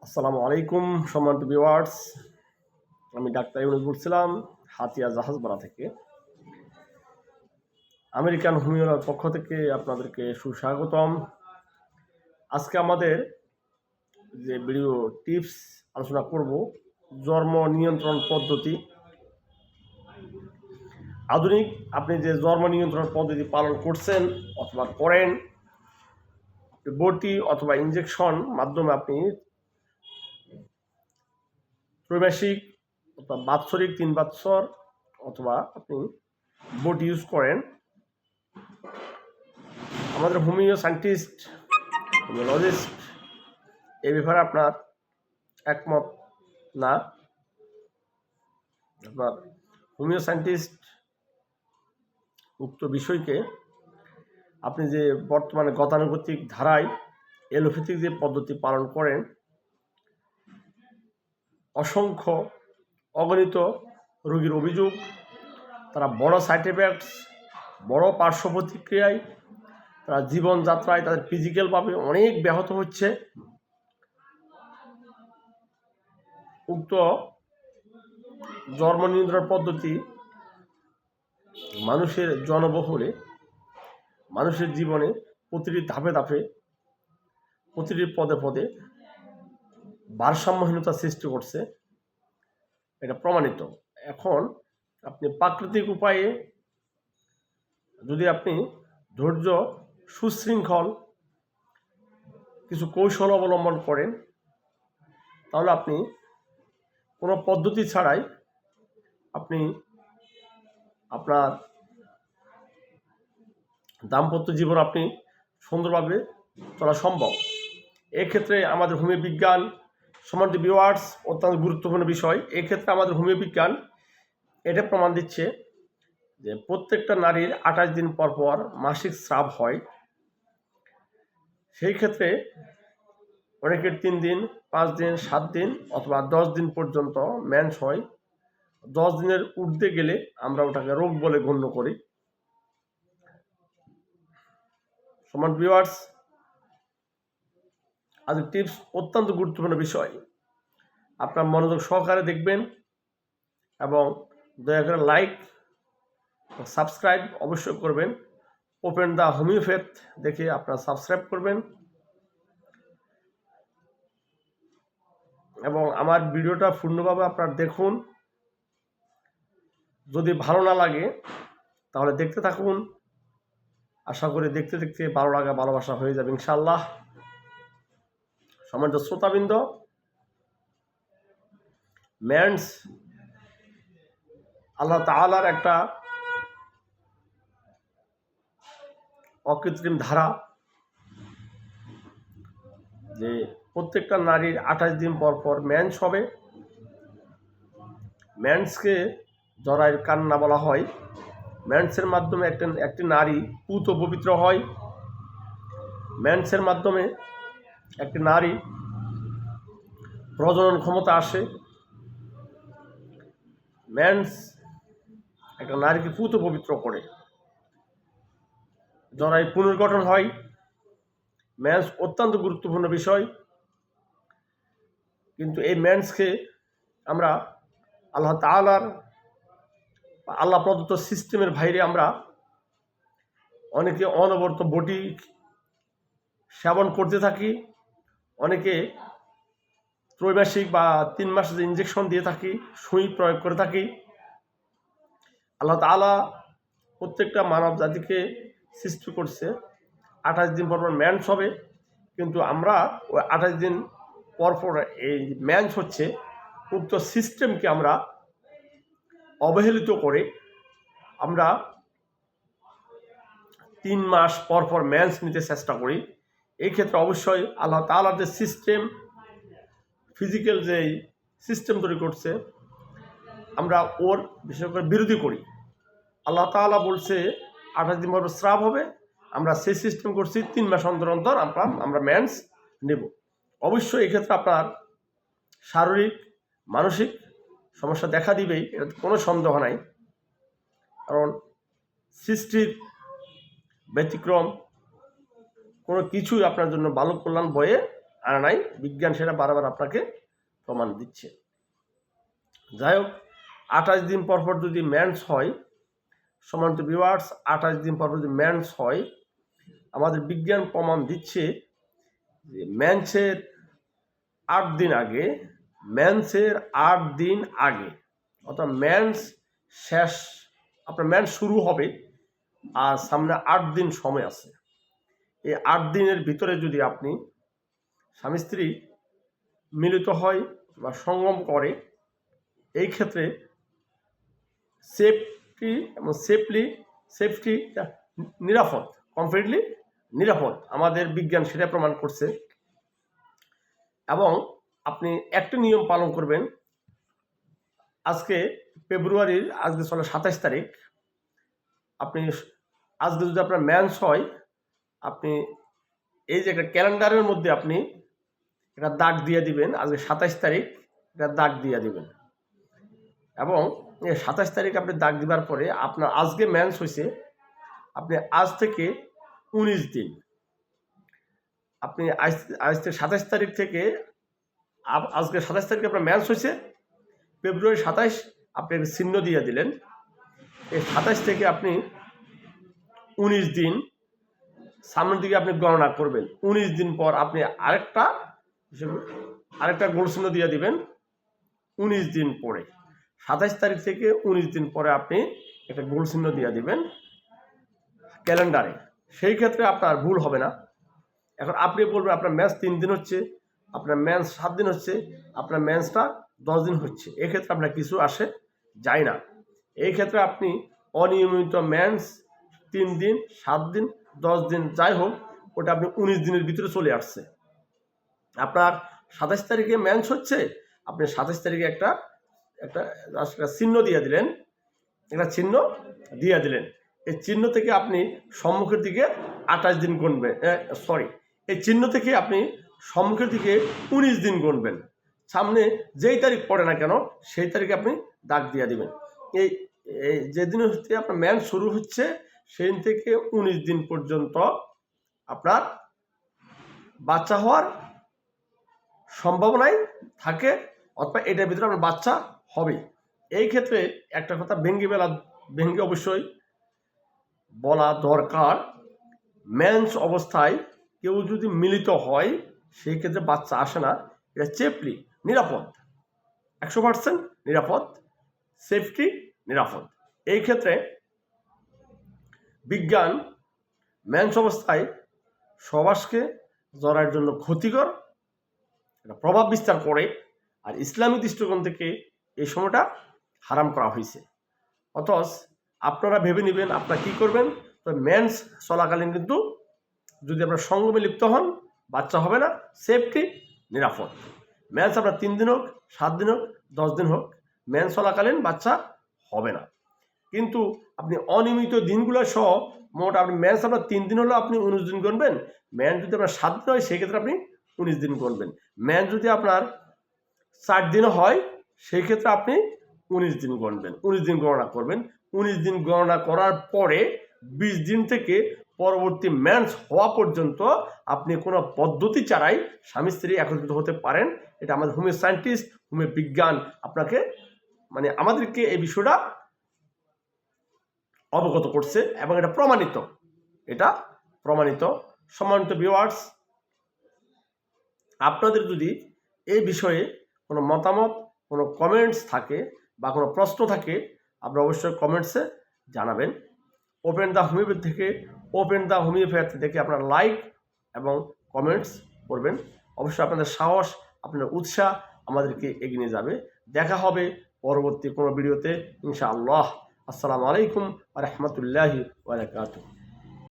আসসালামু আলাইকুম সম্মানিত ভিউয়ার্স, আমি ডাক্তার ইউনুস বলছিলাম হাতিয়া জাহাজপাড়া থেকে। আমেরিকান হোমিওর পক্ষ থেকে আপনাদেরকে সুস্বাগতম। আজকে আমাদের যে ভিডিও টিপস আলোচনা করব, জন্ম নিয়ন্ত্রণ পদ্ধতি। আধুনিক আপনি যে জন্ম নিয়ন্ত্রণ পদ্ধতি পালন করছেন অথবা করেন, বটি অথবা ইনজেকশন মাধ্যমে আপনি ত্রৈমাসিক অথবা বাৎসরিক 3 বৎসর অথবা আপনি বটি ইউজ করেন, আমাদের হোমিও সায়েন্টিস্ট, হোমিওলজিস্ট এ ব্যাপারে আপনার একমত না। আপনার হোমিও সায়েন্টিস্ট উক্ত বিষয়কে আপনি যে বর্তমানে গতানুগতিক ধারায় এলোপ্যাথিক যে পদ্ধতি পালন করেন, অসংখ্য অগণিত রোগীর অভিযোগ তারা বড় সাইড এফেক্টস, বড় পার্শ্ব প্রতিক্রিয়ায় তারা জীবনযাত্রায় তাদের ফিজিক্যালভাবে অনেক ব্যাহত হচ্ছে। উক্ত জন্ম নিয়ন্ত্রণ পদ্ধতি মানুষের জনবহুলে, মানুষের জীবনে প্রতিটি ধাপে ধাপে, প্রতিটি পদে পদে ভারসাম্যহীনতা সৃষ্টি করছে, এটা প্রমাণিত। এখন আপনি প্রাকৃতিক উপায়ে যদি আপনি ধৈর্য, সুশৃঙ্খল কিছু কৌশল অবলম্বন করেন, তাহলে আপনি কোনো পদ্ধতি ছাড়াই আপনি আপনার দাম্পত্য জীবন আপনি সুন্দরভাবে চলা সম্ভব। এক্ষেত্রে আমাদের হোমিও বিজ্ঞান, সম্মানিত ভিউয়ার্স, অত্যন্ত গুরুত্বপূর্ণ বিষয়। এক্ষেত্রে আমাদের হোমিও বিজ্ঞান এটা প্রমাণ দিচ্ছে যে প্রত্যেকটা নারীর 28 দিন পর পর মাসিক স্রাব হয়। সেই ক্ষেত্রে অনেকের 3 দিন, 5 দিন, 7 দিন অথবা 10 দিন পর্যন্ত মেন্স হয়। 10 দিনের ঊর্ধ্বে গেলে আমরা ওটাকে রোগ বলে গণ্য করি। সম্মানিত ভিউয়ার্স, আজ টিপস অত্যন্ত গুরুত্বপূর্ণ বিষয়, আপনার মনোযোগ সহকারে দেখবেন এবং দয়া করে লাইক, সাবস্ক্রাইব অবশ্যই করবেন। ওপেন দ্য হোমিওপ্যাথ দেখে আপনারা সাবস্ক্রাইব করবেন এবং আমার ভিডিওটা পূর্ণভাবে আপনারা দেখুন। যদি ভালো না লাগে তাহলে দেখতে থাকুন, আশা করি দেখতে দেখতে ভালো লাগা ভালোবাসা হয়ে যাবে ইনশাআল্লাহ। সম্মানিত শ্রোতাবৃন্দ, মেন্স আল্লাহ তাআলার একটা অকৃত্রিম ধারা, যে প্রত্যেকটা নারীর 28 দিন পর পর মেন্স হবে। মেন্সকে জরায়ুর কান্না বলা হয়। মেন্সের মাধ্যমে একটি নারী পুত পবিত্র হয়। মেন্সের মাধ্যমে একটি নারী প্রজনন ক্ষমতা আসে। মেন্স একটা নারীকে পুত পবিত্র করে, জরায়ু পুনর্গঠন হয়। মেন্স অত্যন্ত গুরুত্বপূর্ণ বিষয়, কিন্তু এই মেন্সকে আমরা আল্লাহ তাআলার, আল্লাহ প্রদত্ত সিস্টেমের বাইরে আমরা অনেকে অনবরত বটি সেবন করতে থাকি, অনেকে ত্রৈমাসিক বা 3 মাসের ইনজেকশন দিয়ে থাকি, সুই প্রয়োগ করে থাকি। আল্লাহ তাআলা প্রত্যেকটা মানব জাতিকে সৃষ্টি করছে 28 দিন পর পর মেন্স হবে, কিন্তু আমরা ওই 28 দিন পর পর এই মেন্স হচ্ছে উক্ত সিস্টেমকে আমরা অবহেলিত করে আমরা 3 মাস পর পর মেন্স নিতে চেষ্টা করি। এই ক্ষেত্রে অবশ্যই আল্লাহ তাআলার যে সিস্টেম, ফিজিক্যাল যে সিস্টেম তৈরি করছে, আমরা ওর বিশেষ করে বিরোধী করি। আল্লাহ তাআলা বলছে 28 দিন পর স্রাব হবে, আমরা সেই সিস্টেম করছি 3 মাস অন্তর অন্তর আমরা মেন্স নেব। অবশ্যই এক্ষেত্রে আপনার শারীরিক, মানসিক সমস্যা দেখা দিবেই, এটা কোনো সন্দেহ নাই। কারণ সৃষ্টির ব্যতিক্রম কোনো কিছুই আপনার জন্য ভালো কল্যাণ বয়ে আনা নাই, বিজ্ঞান সেটা বারবার আপনাকে প্রমাণ দিচ্ছে। যাই হোক, 28 দিন পর পর যদি মেন্স হয়, সম্মানিত ভিউয়ার্স, 28 দিন পর পর যদি মেন্স হয়, আমাদের বিজ্ঞান প্রমাণ দিচ্ছে যে মেন্সের 8 দিন আগে, মেন্সের 8 দিন আগে, অর্থাৎ মেন্স শেষ, আপনার মেন্স শুরু হবে আর সামনে 8 দিন সময় আছে। এই 8 দিনের ভিতরে যদি আপনি স্বামী স্ত্রী মিলিত হয় বা সঙ্গম করে, এই ক্ষেত্রে সেফটি এবং সেফটি নিরাপদ, কমপ্লিটলি নিরাপদ, আমাদের বিজ্ঞান সেটা প্রমাণ করছে। এবং আপনি একটা নিয়ম পালন করবেন। আজকে ফেব্রুয়ারির, আজকে চলে 27 তারিখ, আপনি আজকে যদি আপনার মেন্স হয়, আপনি এই যে একটা ক্যালেন্ডারের মধ্যে আপনি একটা দাগ দিয়ে দিবেন, আজকে 27 তারিখ, একটা দাগ দিয়ে দিবেন। এবং এই 27 তারিখ আপনি দাগ দিবার পরে আপনার আজকে মেন্স হয়েছে, আপনি আজ থেকে 19 দিন, আপনি আজ থেকে 27 তারিখ থেকে, আজকে 27 তারিখে আপনার মেন্স হয়েছে, ফেব্রুয়ারি 27 আপনি একটা চিহ্ন দিয়ে দিলেন। এই 27 থেকে আপনি 19 দিন সামনের দিকে আপনি গণনা করবেন। 19 দিন পর আপনি আরেকটা গোল চিহ্ন দিয়ে দিবেন 19 দিন পরে। 27 তারিখ থেকে 19 দিন পরে আপনি একটা গোল চিহ্ন দিয়ে দিবেন ক্যালেন্ডারে। সেই ক্ষেত্রে আপনার ভুল হবে না। এখন আপনি বলবেন আপনার মেন্স 3 দিন হচ্ছে, আপনার মেন্স 7 দিন হচ্ছে, আপনার মেন্সটা 10 দিন হচ্ছে, এক্ষেত্রে আপনার কিছু আসে যায় না। এই ক্ষেত্রে আপনি অনিয়মিত মেন্স 3 দিন, 7 দিন, 10 দিন যাই হোক, ওটা আপনি 19 দিনের ভিতরে চলে আসছে। আপনার 27 তারিখে মেন্স হচ্ছে, আপনি 27 তারিখে একটা চিহ্ন দিয়ে দিলেন, একটা চিহ্ন দিয়ে দিলেন। এই চিহ্ন থেকে আপনি সম্মুখের দিকে 28 দিন গুনবেন, এই চিহ্ন থেকে আপনি সম্মুখের দিকে 19 দিন গুনবেন। সামনে যেই তারিখ পড়ে না কেন সেই তারিখে আপনি দাগ দিয়ে দিবেন। এই যেদিন হচ্ছে আপনার মেন্স শুরু হচ্ছে সেই থেকে 19 দিন পর্যন্ত আপনার বাচ্চা হওয়ার সম্ভাবনাই থাকে, অথবা এটার ভিতরে আপনার বাচ্চা হবে। এই ক্ষেত্রে একটা কথা ভেঙ্গে অবশ্যই বলা দরকার, মেন্স অবস্থায় কেউ যদি মিলিত হয় সেই ক্ষেত্রে বাচ্চা আসে না, এটা সেফলি নিরাপদ, 100% নিরাপদ, সেফটি নিরাপদ। এই ক্ষেত্রে বিজ্ঞান মেন্স অবস্থায় সহবাসকে জরায়ের জন্য ক্ষতিকর একটা প্রভাব বিস্তার করে, আর ইসলামী দৃষ্টিকোণ থেকে এই সময়টা হারাম করা হয়েছে। অথচ আপনারা ভেবে নেবেন আপনারা কী করবেন। তো মেন্স চলাকালীন কিন্তু যদি আপনার সঙ্গমে লিপ্ত হন, বাচ্চা হবে না, সেফটি নিরাপদ। মেন্স আপনার 3 দিন হোক, 7 দিন হোক, 10 দিন হোক, মেন্স চলাকালীন বাচ্চা হবে না। কিন্তু আপনি অনিয়মিত দিনগুলো সহ মোট আপনি মেন্স আপনার 3 দিন হলেও আপনি 19 দিন গুনবেন। মেন্স যদি আপনার 7 দিন হয় সেক্ষেত্রে আপনি 19 দিন গুনবেন। মেন্স যদি আপনার 4 দিন হয় সেই ক্ষেত্রে আপনি 19 দিন গুনবেন, 19 দিন গণনা করবেন। 19 দিন গণনা করার পরে 20 দিন থেকে পরবর্তী মেন্স হওয়া পর্যন্ত আপনি কোনো পদ্ধতি ছাড়াই স্বামী স্ত্রী একত্রিত হতে পারেন। এটা আমাদের হোমিও সায়েন্টিস্ট, হোমিও বিজ্ঞান আপনাকে আমাদেরকে এই বিষয়টা অবগত করছে এবং এটা প্রমাণিত। সম্মানিত ভিউয়ার্স, আপনাদের যদি এই বিষয়ে কোনো মতামত, কোনো কমেন্টস থাকে বা কোনো প্রশ্ন থাকে, আপনারা অবশ্যই কমেন্টসে জানাবেন। ওপেন দ্য হোমিওপ্যাথি থেকে আপনারা লাইক এবং কমেন্টস করবেন। অবশ্যই আপনাদের সাহস, আপনাদের উৎসাহ আমাদেরকে এগিয়ে নিয়ে যাবে। দেখা হবে পরবর্তী কোনো ভিডিওতে ইনশাআল্লাহ। আসসালামু আলাইকুম ওয়া রাহমাতুল্লাহি ওয়া বারাকাতুহু।